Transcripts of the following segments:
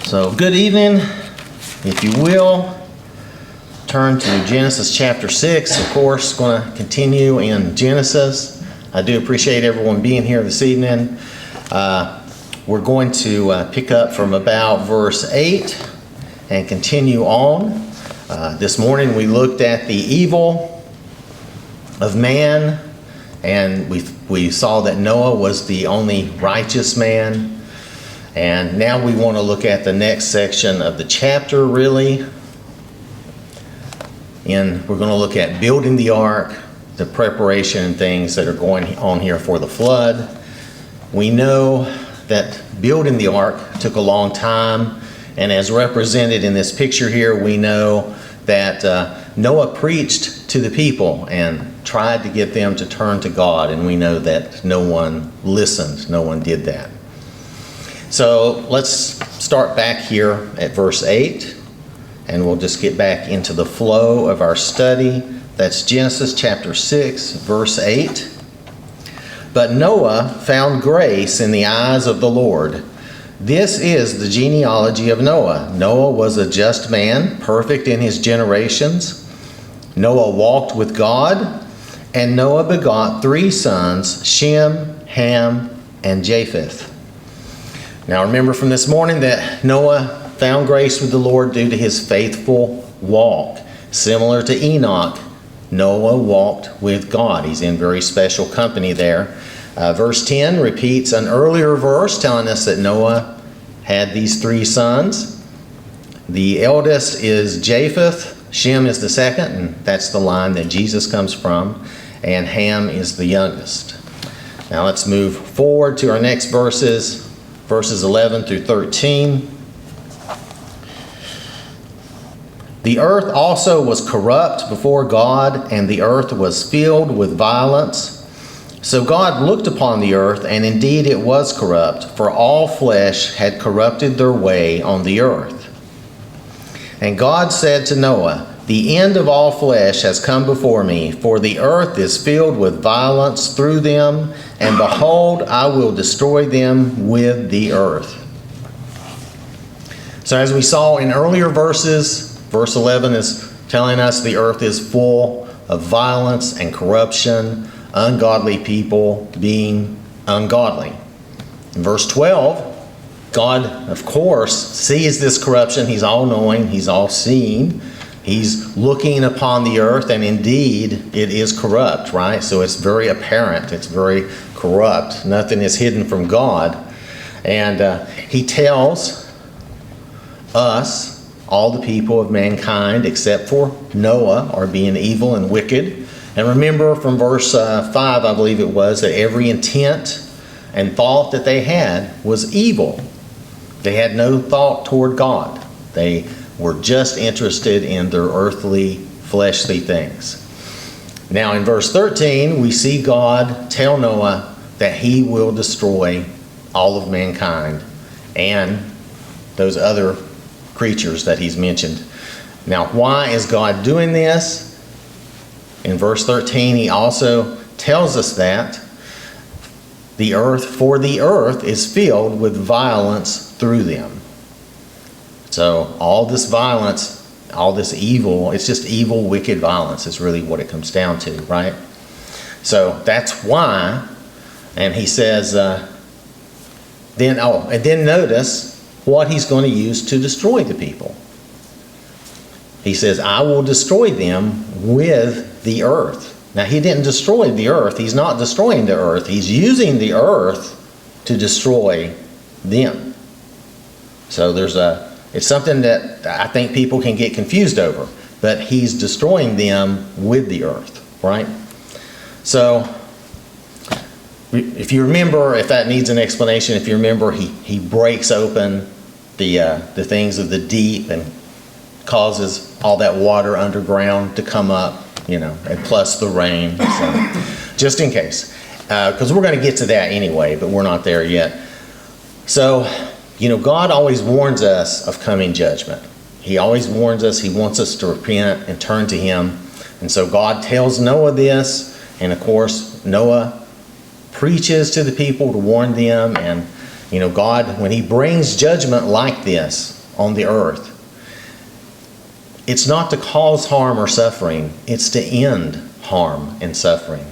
So, good evening. If you will, turn to Genesis chapter 6. Of course, going to continue in Genesis. I do appreciate everyone being here this evening. We're going to pick up from about verse 8 and continue on. This morning we looked at the evil of man, and we saw that Noah was the only righteous man. And now we want to look at the next section of the chapter, really. And we're going to look at building the ark, the preparation and things that are going on here for the flood. We know that building the ark took a long time. And as represented in this picture here, we know that Noah preached to the people and tried to get them to turn to God. And we know that no one listened. No one did that. So let's start back here at verse 8, and we'll just get back into the flow of our study. That's Genesis chapter 6, verse 8. But Noah found grace in the eyes of the Lord. This is the genealogy of Noah. Noah was a just man, perfect in his generations. Noah walked with God, and Noah begot 3 sons, Shem, Ham, and Japheth. Now remember from this morning that Noah found grace with the Lord due to his faithful walk. Similar to Enoch, Noah walked with God. He's in very special company there. Verse 10 repeats an earlier verse telling us that Noah had these 3 sons. The eldest is Japheth, Shem is the second, and that's the line that Jesus comes from, and Ham is the youngest. Now let's move forward to our next verses 11 through 13. The earth also was corrupt before God, and the earth was filled with violence. So God looked upon the earth, and indeed it was corrupt, for all flesh had corrupted their way on the earth. And God said to Noah, "The end of all flesh has come before me, for the earth is filled with violence through them, and behold, I will destroy them with the earth." So as we saw in earlier verses, verse 11 is telling us the earth is full of violence and corruption, ungodly people being ungodly. In verse 12, God, of course, sees this corruption. He's all-knowing. He's all-seeing. He's looking upon the earth, and indeed it is corrupt, right? So it's very apparent. It's very corrupt. Nothing is hidden from God. And he tells us, all the people of mankind, except for Noah, are being evil and wicked. And remember from verse 5, I believe it was, that every intent and thought that they had was evil. They had no thought toward God. They were just interested in their earthly, fleshly things. Now in verse 13, we see God tell Noah that he will destroy all of mankind and those other creatures that he's mentioned. Now why is God doing this? In verse 13, he also tells us that the earth is filled with violence through them. So all this violence, all this evil, it's just evil, wicked violence is really what it comes down to, right? So that's why, and he says, then notice what he's going to use to destroy the people. He says, I will destroy them with the earth. Now he didn't destroy the earth. He's not destroying the earth. He's using the earth to destroy them. So it's something that I think people can get confused over. But he's destroying them with the earth, right? So if you remember, if that needs an explanation, if you remember, he breaks open the things of the deep and causes all that water underground to come up, and plus the rain. So, just in case. Because we're going to get to that anyway, but we're not there yet. So, God always warns us of coming judgment. He always warns us. He wants us to repent and turn to him. And so God tells Noah this. And of course, Noah preaches to the people to warn them. And, God, when he brings judgment like this, on the earth, it's not to cause harm or suffering, it's to end harm and suffering,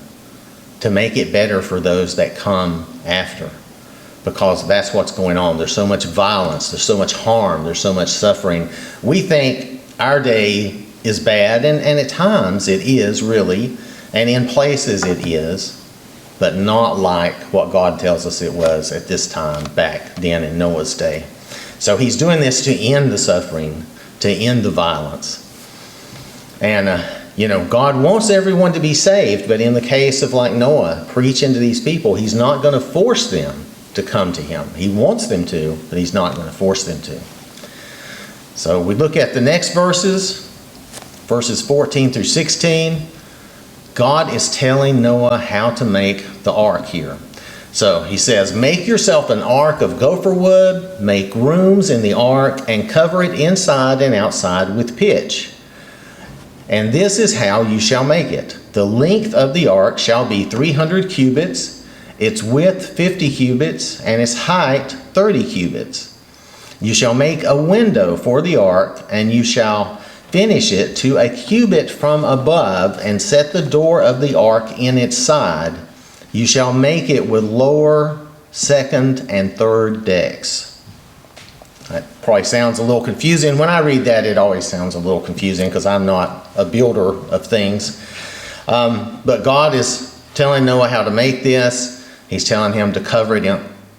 to make it better for those that come after. Because that's what's going on. There's so much violence, there's so much harm, there's so much suffering. We think our day is bad, and at times it is really, and in places it is, but not like what God tells us it was at this time back then in Noah's day. So he's doing this to end the suffering, to end the violence. And God wants everyone to be saved, but in the case of like Noah, preaching to these people, he's not going to force them to come to him. He wants them to, but he's not going to force them to. So we look at the next verses 14 through 16. God is telling Noah how to make the ark here. So he says, make yourself an ark of gopher wood, make rooms in the ark, and cover it inside and outside with pitch. And this is how you shall make it. The length of the ark shall be 300 cubits, its width 50 cubits, and its height 30 cubits. You shall make a window for the ark, and you shall finish it to a cubit from above, and set the door of the ark in its side. You shall make it with lower, second, and third decks. That probably sounds a little confusing. When I read that, it always sounds a little confusing because I'm not a builder of things. But God is telling Noah how to make this. He's telling him to cover it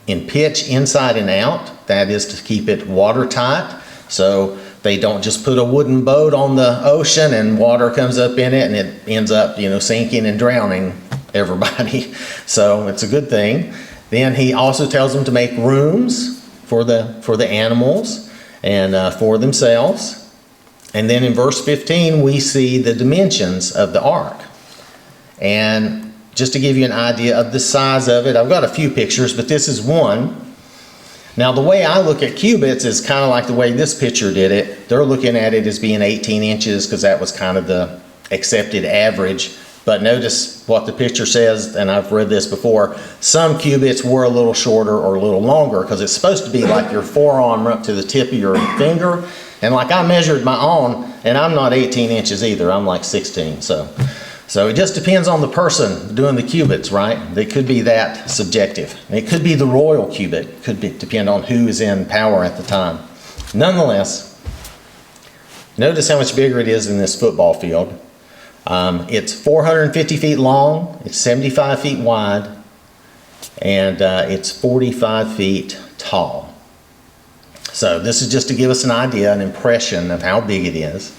in pitch inside and out. That is to keep it watertight. So they don't just put a wooden boat on the ocean and water comes up in it and it ends up, sinking and drowning everybody. So it's a good thing. Then he also tells them to make rooms for the animals and for themselves. And then in verse 15, we see the dimensions of the ark. And just to give you an idea of the size of it, I've got a few pictures, but this is one. Now, the way I look at cubits is kind of like the way this picture did it. They're looking at it as being 18 inches because that was kind of the accepted average. But notice what the picture says, and I've read this before. Some cubits were a little shorter or a little longer because it's supposed to be like your forearm up to the tip of your finger. And like I measured my own, and I'm not 18 inches either. I'm like 16, So it just depends on the person doing the cubits, right? They could be that subjective. It could be the royal cubit. It could depend on who is in power at the time. Nonetheless, notice how much bigger it is than this football field. It's 450 feet long, it's 75 feet wide, and it's 45 feet tall. So this is just to give us an idea, an impression of how big it is.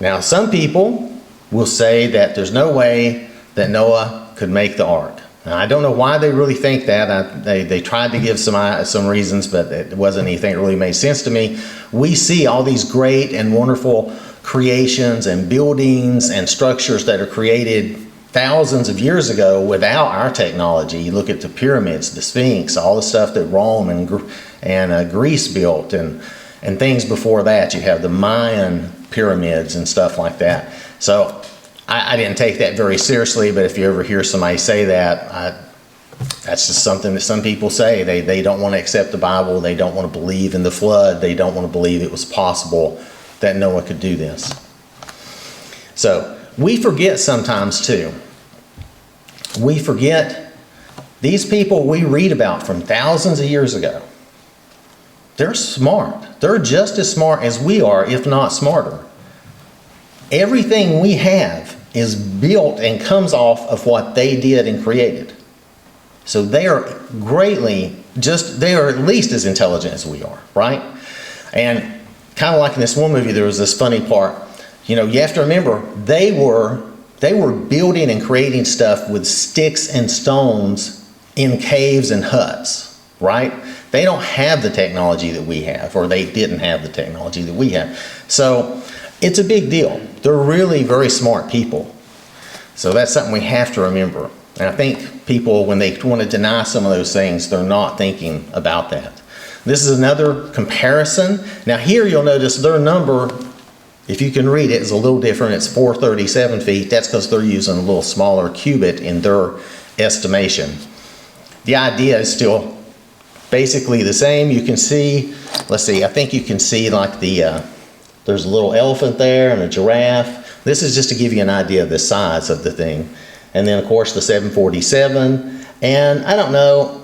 Now, some people will say that there's no way that Noah could make the ark. Now, I don't know why they really think that. They tried to give some reasons, but it wasn't anything that really made sense to me. We see all these great and wonderful creations and buildings and structures that are created thousands of years ago without our technology. You look at the pyramids, the Sphinx, all the stuff that Rome and Greece built, and things before that. You have the Mayan pyramids and stuff like that. So I didn't take that very seriously, but if you ever hear somebody say that, that's just something that some people say. They don't want to accept the Bible. They don't want to believe in the flood. They don't want to believe it was possible that Noah could do this. So we forget sometimes too. We forget these people we read about from thousands of years ago. They're smart. They're just as smart as we are, if not smarter. Everything we have is built and comes off of what they did and created. So they are they are at least as intelligent as we are, right? And kind of like in this one movie, there was this funny part. You have to remember, they were building and creating stuff with sticks and stones in caves and huts, right? They don't have the technology that we have, or they didn't have the technology that we have. So it's a big deal. They're really very smart people. So that's something we have to remember. And I think people, when they want to deny some of those things, they're not thinking about that. This is another comparison. Now here you'll notice their number, if you can read it, is a little different. It's 437 feet. That's because they're using a little smaller cubit in their estimation. The idea is still basically the same. You can see, let's see, I think you can see like there's a little elephant there and a giraffe. This is just to give you an idea of the size of the thing. And then of course the 747, and I don't know,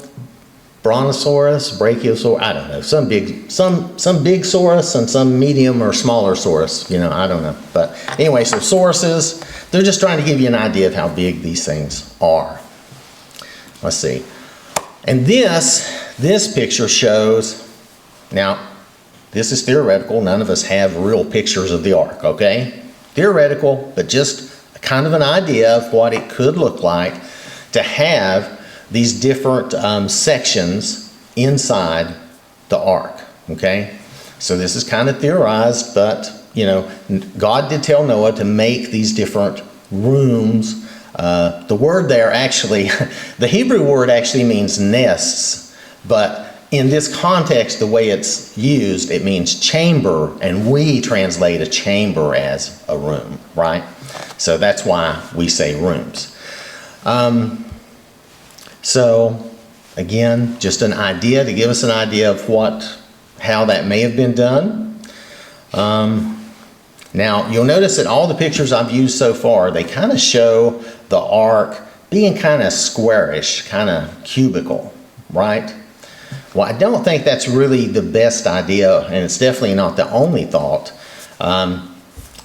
Brontosaurus, Brachiosaurus, I don't know, some big saurus and some medium or smaller saurus, you know, I don't know. But anyway, so sauruses, they're just trying to give you an idea of how big these things are. Let's see. And this picture shows, now this is theoretical, none of us have real pictures of the ark, okay? Theoretical, but just kind of an idea of what it could look like to have these different sections inside the ark, okay? So this is kind of theorized, but you know, God did tell Noah to make these different rooms. The word there actually, the Hebrew word actually means nests, but in this context, the way it's used, it means chamber, and we translate a chamber as a room, right? So that's why we say rooms. So again, just an idea to give us an idea of how that may have been done. Now you'll notice that all the pictures I've used so far, they kind of show the ark being kind of squarish, kind of cubical, right? Well, I don't think that's really the best idea, and it's definitely not the only thought.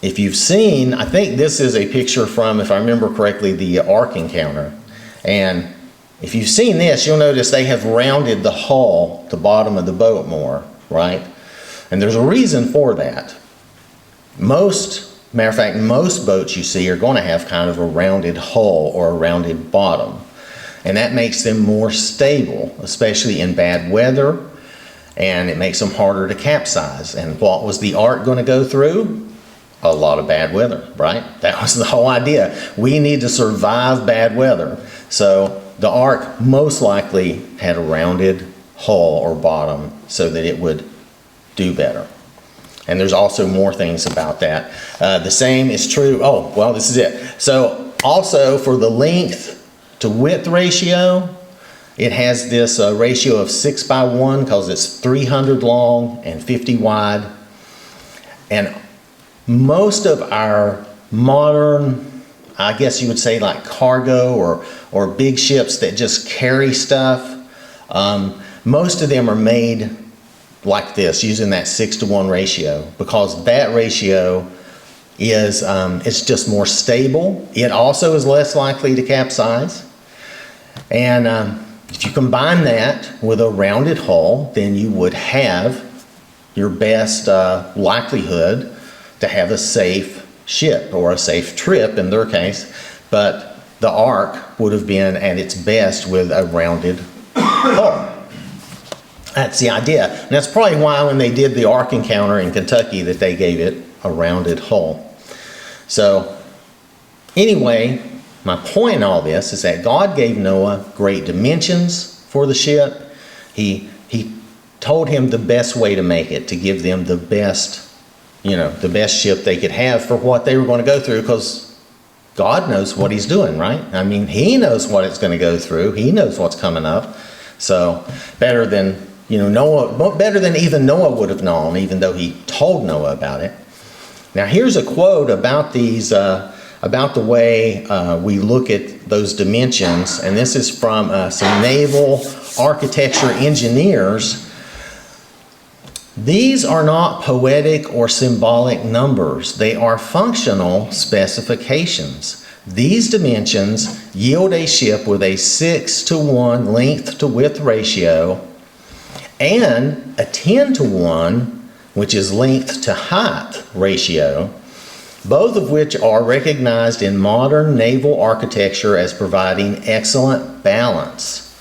If you've seen, I think this is a picture from, if I remember correctly, the Ark Encounter. And if you've seen this, you'll notice they have rounded the hull, the bottom of the boat more, right? And there's a reason for that. Matter of fact, most boats you see are going to have kind of a rounded hull or a rounded bottom. And that makes them more stable, especially in bad weather, and it makes them harder to capsize. And what was the ark going to go through? A lot of bad weather, right? That was the whole idea. We need to survive bad weather. So the ark most likely had a rounded hull or bottom so that it would do better. And there's also more things about that. The same is true, oh, well, this is it. So also for the length to width ratio, it has this ratio of 6:1 because it's 300 long and 50 wide. And most of our modern, I guess you would say like cargo or big ships that just carry stuff, most of them are made like this, using that 6:1 ratio, because that ratio is it's just more stable. It also is less likely to capsize. And if you combine that with a rounded hull, then you would have your best likelihood to have a safe ship, or a safe trip in their case. But the ark would have been at its best with a rounded hull. That's the idea. And that's probably why when they did the Ark Encounter in Kentucky that they gave it a rounded hull. So anyway, my point in all this is that God gave Noah great dimensions for the ship. He told him the best way to make it, to give them the best, the best ship they could have for what they were going to go through, because God knows what he's doing, right? I mean, he knows what it's going to go through. He knows what's coming up. So better than Noah, better than even Noah would have known, even though he told Noah about it. Now here's a quote about these, about the way we look at those dimensions, and this is from some naval architecture engineers. These are not poetic or symbolic numbers. They are functional specifications. These dimensions yield a ship with a 6:1 length to width ratio and a 10:1, which is length to height ratio, both of which are recognized in modern naval architecture as providing excellent balance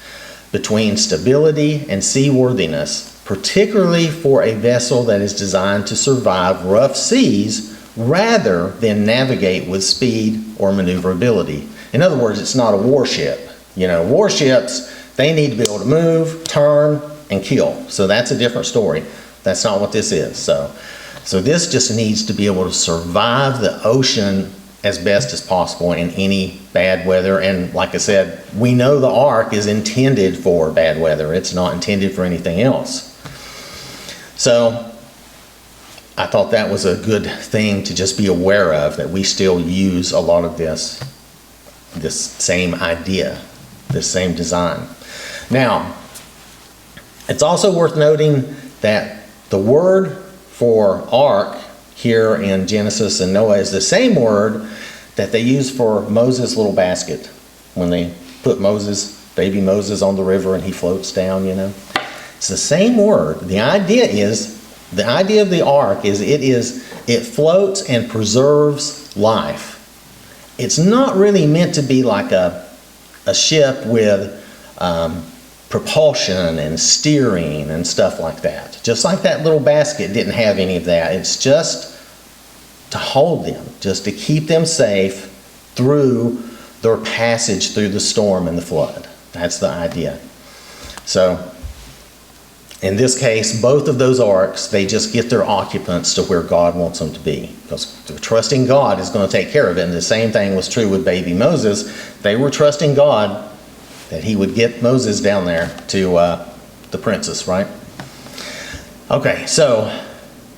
between stability and seaworthiness, particularly for a vessel that is designed to survive rough seas rather than navigate with speed or maneuverability. In other words, it's not a warship. Warships, they need to be able to move, turn, and kill. So that's a different story. That's not what this is. So this just needs to be able to survive the ocean as best as possible in any bad weather. And like I said, we know the ark is intended for bad weather. It's not intended for anything else. So I thought that was a good thing to just be aware of, that we still use a lot of this same idea, this same design. Now, it's also worth noting that the word for ark here in Genesis and Noah is the same word that they use for Moses' little basket when they put baby Moses on the river and he floats down, It's the same word. The idea of the ark is it floats and preserves life. It's not really meant to be like a ship with propulsion and steering and stuff like that. Just like that little basket didn't have any of that. It's just to hold them, just to keep them safe through their passage through the storm and the flood. That's the idea. So, in this case, both of those arks, they just get their occupants to where God wants them to be. Because trusting God is going to take care of it. And the same thing was true with baby Moses. They were trusting God that he would get Moses down there to the princess, right? Okay, so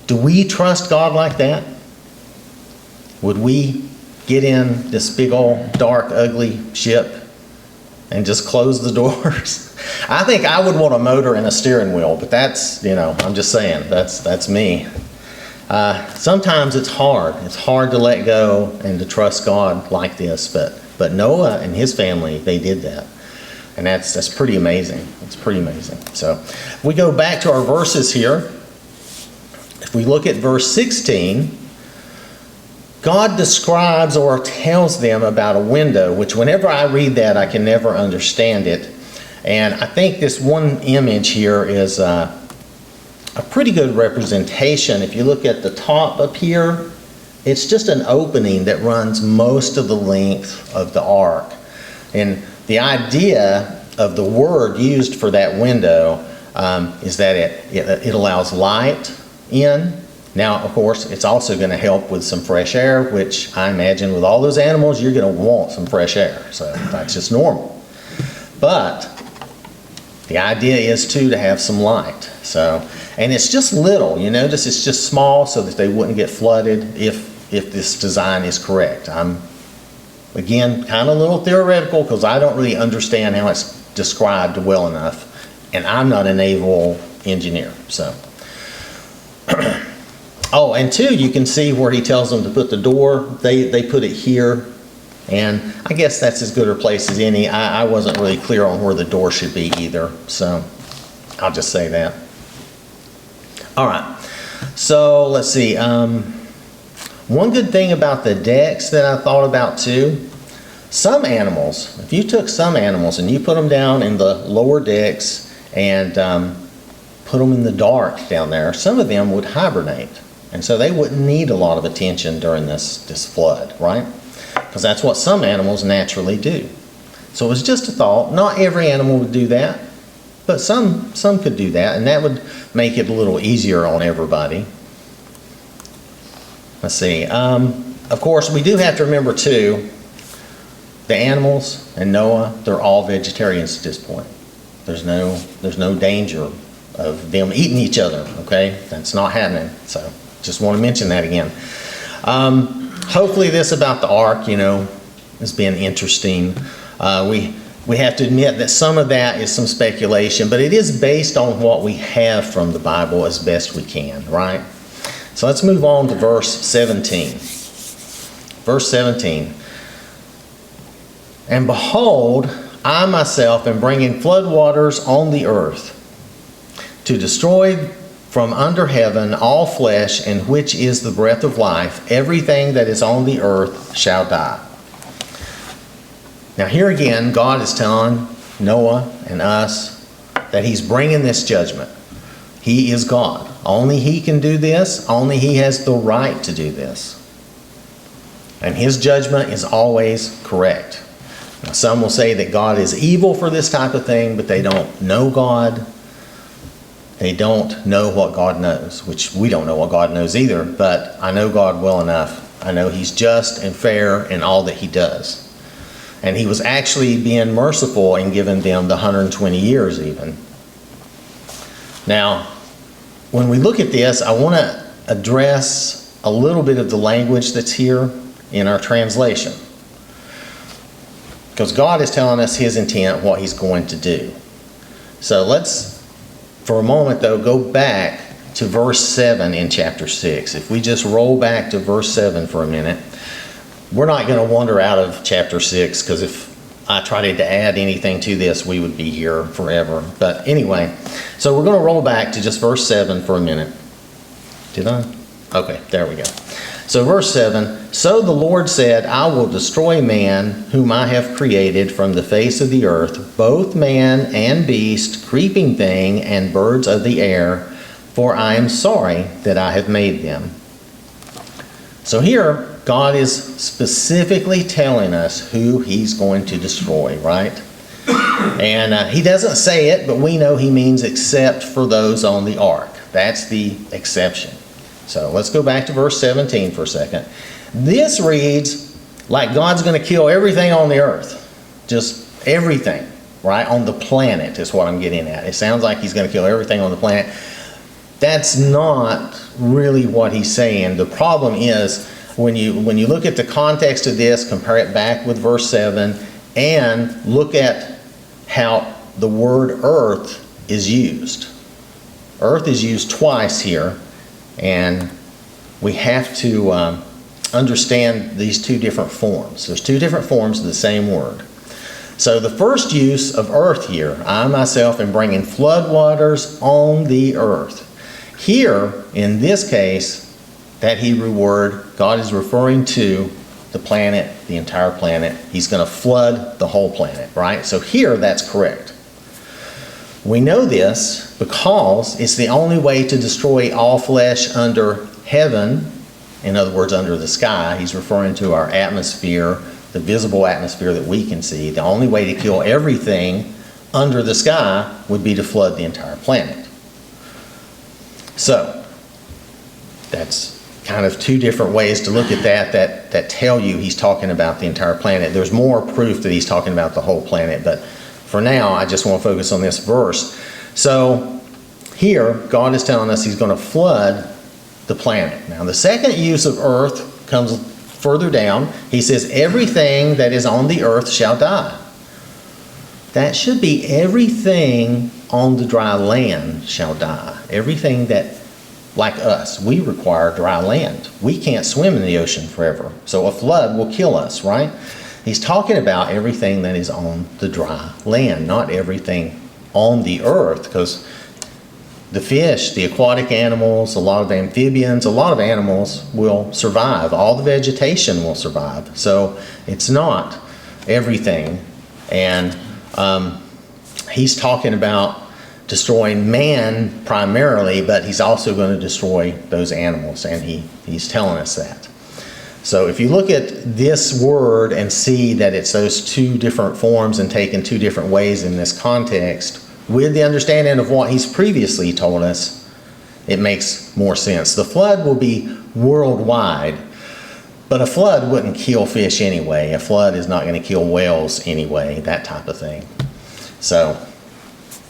do we trust God like that? Would we get in this big old dark, ugly ship and just close the doors? I think I would want a motor and a steering wheel, but that's, I'm just saying, that's me. Sometimes it's hard. It's hard to let go and to trust God like this, but Noah and his family, they did that. And that's pretty amazing. It's pretty amazing. So if we go back to our verses here, if we look at verse 16, God describes or tells them about a window, which whenever I read that, I can never understand it. And I think this one image here is a pretty good representation. If you look at the top up here, it's just an opening that runs most of the length of the ark. And the idea of the word used for that window is that it allows light in. Now, of course, it's also going to help with some fresh air, which I imagine with all those animals, you're going to want some fresh air. So that's just normal. But the idea is, too, to have some light. And it's just little. You notice it's just small so that they wouldn't get flooded if this design is correct. I'm, again, kind of a little theoretical because I don't really understand how it's described well enough. And I'm not a naval engineer. So. Oh, and two, you can see where he tells them to put the door. They put it here. And I guess that's as good a place as any. I wasn't really clear on where the door should be either. So I'll just say that. All right. So let's see. One good thing about the decks that I thought about too, some animals, if you took some animals and you put them down in the lower decks and put them in the dark down there, some of them would hibernate. And so they wouldn't need a lot of attention during this flood, right? Because that's what some animals naturally do. So it was just a thought. Not every animal would do that, but some could do that, and that would make it a little easier on everybody. Let's see. Of course, we do have to remember, too, the animals and Noah, they're all vegetarians at this point. There's no danger of them eating each other, okay? That's not happening. So just want to mention that again. Hopefully this about the ark, has been interesting. We have to admit that some of that is some speculation, but it is based on what we have from the Bible as best we can, right? So let's move on to verse 17. Verse 17. And behold, I myself am bringing floodwaters on the earth to destroy from under heaven all flesh, in which is the breath of life. Everything that is on the earth shall die. Now here again, God is telling Noah and us that he's bringing this judgment. He is God. Only he can do this. Only he has the right to do this. And his judgment is always correct. Now, some will say that God is evil for this type of thing, but they don't know God. They don't know what God knows, which we don't know what God knows either, but I know God well enough I know he's just and fair in all that he does. And he was actually being merciful in giving them the 120 years even. Now, when we look at this, I want to address a little bit of the language that's here in our translation. Because God is telling us his intent, what he's going to do. So let's, for a moment though, go back to verse 7 in chapter 6. If we just roll back to verse 7 for a minute, we're not going to wander out of chapter 6, because if I tried to add anything to this, we would be here forever. But anyway, so we're going to roll back to just verse 7 for a minute. Did I? Okay, there we go. So verse 7, so the Lord said, I will destroy man whom I have created from the face of the earth, both man and beast, creeping thing, and birds of the air, for I am sorry that I have made them. So here, God is specifically telling us who he's going to destroy, right? And he doesn't say it, but we know he means except for those on the ark. That's the exception. So let's go back to verse 17 for a second. This reads like God's going to kill everything on the earth. Just everything, right? On the planet is what I'm getting at. It sounds like he's going to kill everything on the planet. That's not really what he's saying. The problem is when you look at the context of this, compare it back with verse 7, and look at how the word earth is used. Earth is used twice here. And we have to understand these two different forms. There's two different forms of the same word. So the first use of earth here, I myself am bringing floodwaters on the earth. Here, in this case, that Hebrew word, God is referring to the planet, the entire planet. He's going to flood the whole planet, right? So here, that's correct. We know this because it's the only way to destroy all flesh under heaven, in other words, under the sky. He's referring to our atmosphere, the visible atmosphere that we can see. The only way to kill everything under the sky would be to flood the entire planet. So, that's kind of two different ways to look at that tell you he's talking about the entire planet. There's more proof that he's talking about the whole planet, but for now, I just want to focus on this verse. So here, God is telling us he's going to flood the planet. Now, the second use of earth comes further down. He says, everything that is on the earth shall die. That should be everything on the dry land shall die. Everything that, like us, we require dry land. We can't swim in the ocean forever. So a flood will kill us, right? He's talking about everything that is on the dry land, not everything on the earth, because the fish, the aquatic animals, a lot of amphibians, a lot of animals will survive. All the vegetation will survive. So it's not everything. And he's talking about destroying man primarily, but he's also going to destroy those animals, and he's telling us that. So if you look at this word and see that it's those two different forms and taken two different ways in this context, with the understanding of what he's previously told us, it makes more sense. The flood will be worldwide, but a flood wouldn't kill fish anyway. A flood is not going to kill whales anyway, that type of thing. So,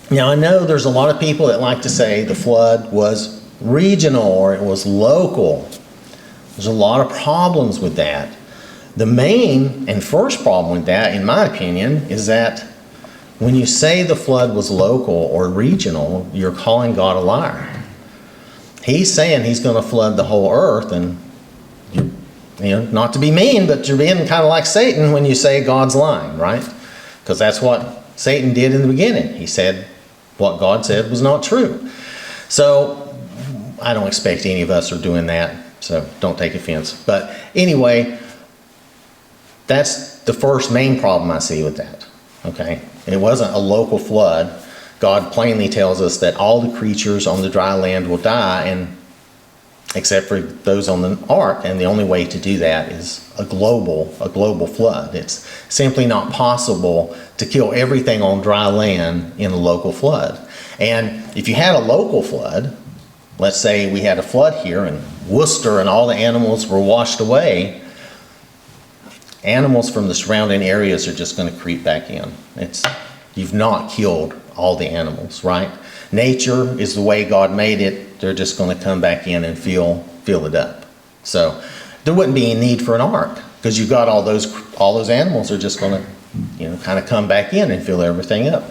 now I know there's a lot of people that like to say the flood was regional or it was local. There's a lot of problems with that. The main and first problem with that, in my opinion, is that when you say the flood was local or regional, you're calling God a liar. He's saying he's going to flood the whole earth, and not to be mean, but you're being kind of like Satan when you say God's lying, right? Because that's what Satan did in the beginning. He said what God said was not true. So I don't expect any of us are doing that. So don't take offense. But anyway, that's the first main problem I see with that. Okay? It wasn't a local flood. God plainly tells us that all the creatures on the dry land will die, and except for those on the ark, and the only way to do that is a global flood. It's simply not possible to kill everything on dry land in a local flood. And if you had a local flood, let's say we had a flood here and Worcester and all the animals were washed away, animals from the surrounding areas are just going to creep back in. You've not killed all the animals, right? Nature is the way God made it. They're just going to come back in and fill it up. So there wouldn't be any need for an ark, because you've got all those animals are just going to, kind of come back in and fill everything up.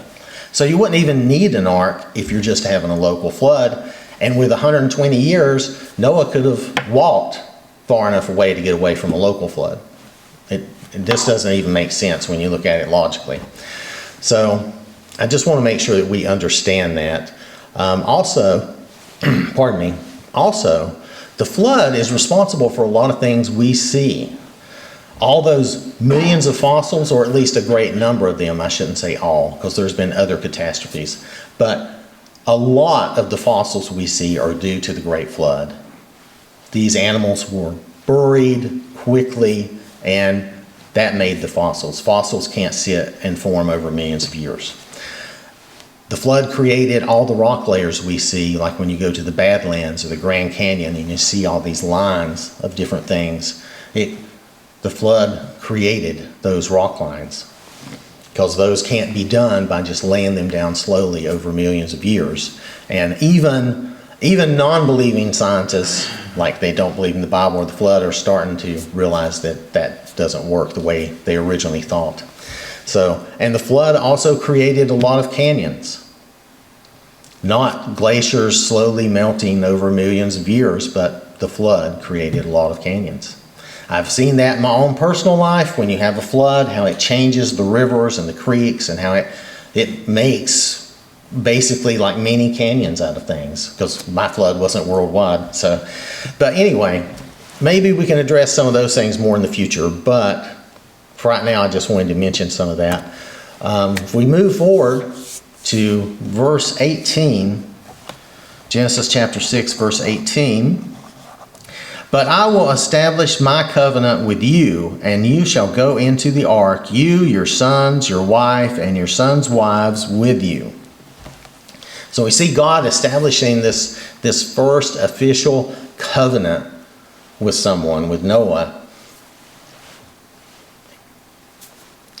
So you wouldn't even need an ark if you're just having a local flood. And with 120 years, Noah could have walked far enough away to get away from a local flood. This doesn't even make sense when you look at it logically. So I just want to make sure that we understand that. Also, the flood is responsible for a lot of things we see. All those millions of fossils, or at least a great number of them, I shouldn't say all, because there's been other catastrophes, but a lot of the fossils we see are due to the Great Flood. These animals were buried quickly, and that made the fossils. Fossils can't sit and form over millions of years. The flood created all the rock layers we see, like when you go to the Badlands or the Grand Canyon and you see all these lines of different things. The flood created those rock lines, because those can't be done by just laying them down slowly over millions of years. And even non-believing scientists, like they don't believe in the Bible or the flood, are starting to realize that doesn't work the way they originally thought. And the flood also created a lot of canyons. Not glaciers slowly melting over millions of years, but the flood created a lot of canyons. I've seen that in my own personal life. When you have a flood, how it changes the rivers and the creeks, and how it makes basically like mini canyons out of things, because my flood wasn't worldwide. But anyway, maybe we can address some of those things more in the future, but for right now I just wanted to mention some of that. If we move forward to verse 18, Genesis chapter 6, verse 18, "But I will establish my covenant with you, and you shall go into the ark, you, your sons, your wife, and your sons' wives with you." So we see God establishing this first official covenant with someone, with Noah.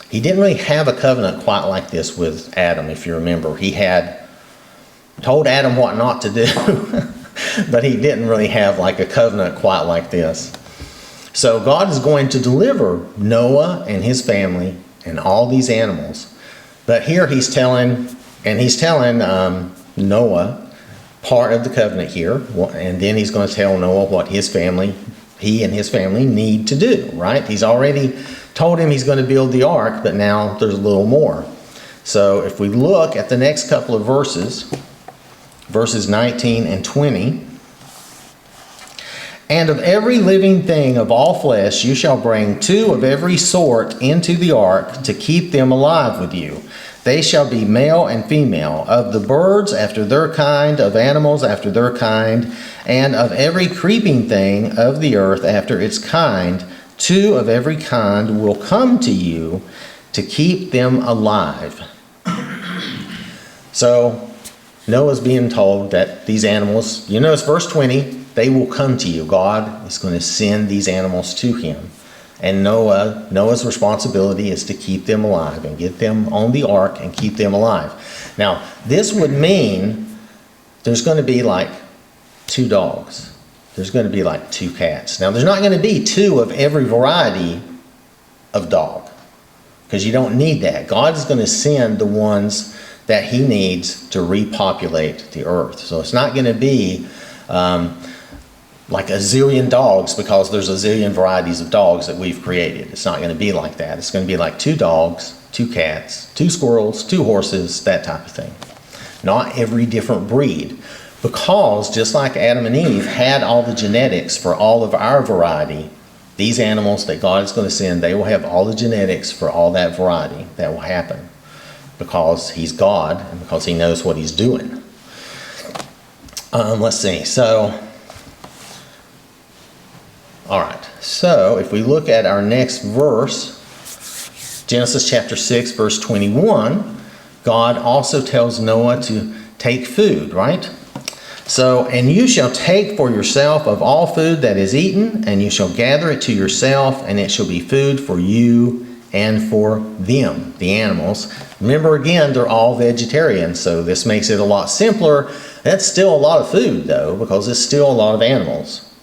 He didn't really have a covenant quite like this with Adam, if you remember. He had told Adam what not to do, but he didn't really have like a covenant quite like this. So God is going to deliver Noah and his family and all these animals. But here he's telling Noah part of the covenant here, and then he's going to tell Noah what he and his family need to do, right? He's already told him he's going to build the ark, but now there's a little more. So if we look at the next couple of verses 19 and 20, "And of every living thing of all flesh you shall bring 2 of every sort into the ark to keep them alive with you. They shall be male and female, of the birds after their kind, of animals after their kind, and of every creeping thing of the earth after its kind. 2 of every kind will come to you to keep them alive." So Noah's being told that these animals, it's verse 20, they will come to you. God is going to send these animals to him. And Noah's responsibility is to keep them alive and get them on the ark and keep them alive. Now, this would mean there's going to be like 2 dogs. There's going to be like 2 cats. Now, there's not going to be 2 of every variety of dog, because you don't need that. God is going to send the ones that he needs to repopulate the earth. So it's not going to be like a zillion dogs, because there's a zillion varieties of dogs that we've created. It's not going to be like that. It's going to be like 2 dogs, 2 cats, 2 squirrels, 2 horses, that type of thing. Not every different breed. Because just like Adam and Eve had all the genetics for all of our variety, these animals that God is going to send, they will have all the genetics for all that variety that will happen, because he's God and because he knows what he's doing. Let's see. All right. So if we look at our next verse, Genesis chapter 6, verse 21, God also tells Noah to take food, right? So, and you shall take for yourself of all food that is eaten, and you shall gather it to yourself, and it shall be food for you and for them, the animals. Remember again, they're all vegetarians, so this makes it a lot simpler. That's still a lot of food though, because it's still a lot of animals.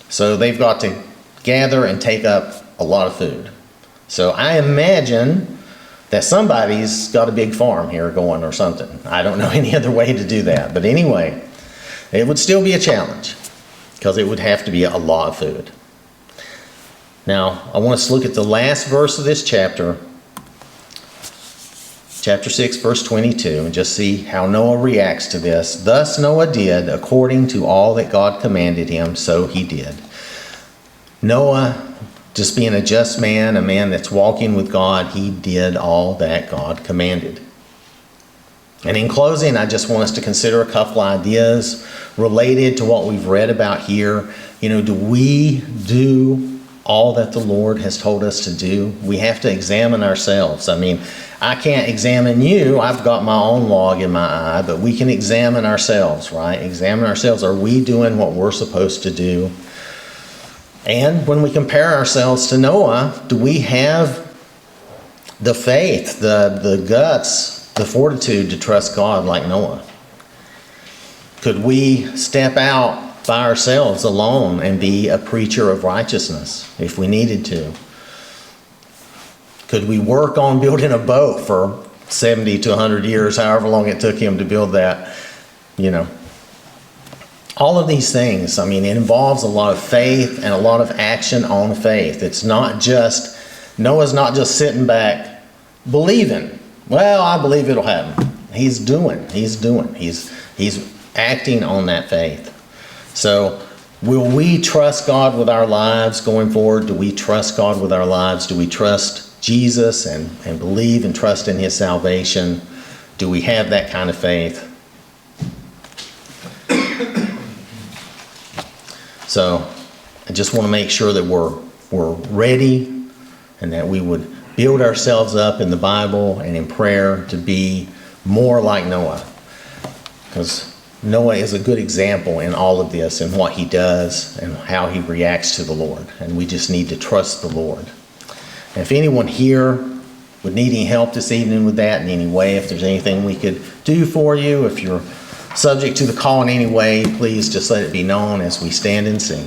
So they've got to gather and take up a lot of food. So I imagine that somebody's got a big farm here going or something. I don't know any other way to do that. But anyway, it would still be a challenge because it would have to be a lot of food. Now, I want us to look at the last verse of this chapter, chapter 6, verse 22, and just see how Noah reacts to this. Thus Noah did according to all that God commanded him, so he did. Noah, just being a just man, a man that's walking with God, he did all that God commanded. And in closing, I just want us to consider a couple ideas related to what we've read about here. Do we do all that the Lord has told us to do? We have to examine ourselves. I can't examine you. I've got my own log in my eye, but we can examine ourselves, right? Examine ourselves. Are we doing what we're supposed to do? And when we compare ourselves to Noah, do we have the faith, the guts, the fortitude to trust God like Noah? Could we step out by ourselves alone and be a preacher of righteousness if we needed to? Could we work on building a boat for 70 to 100 years, however long it took him to build that? All of these things, it involves a lot of faith and a lot of action on faith. Noah's not just sitting back believing. Well, I believe it'll happen. He's doing. He's acting on that faith. So, will we trust God with our lives going forward? Do we trust God with our lives? Do we trust Jesus and believe and trust in his salvation? Do we have that kind of faith? So, I just want to make sure that we're ready and that we would build ourselves up in the Bible and in prayer to be more like Noah. Because Noah is a good example in all of this and what he does and how he reacts to the Lord. And we just need to trust the Lord. And if anyone here would need any help this evening with that in any way, if there's anything we could do for you, if you're subject to the call in any way, please just let it be known as we stand and sing.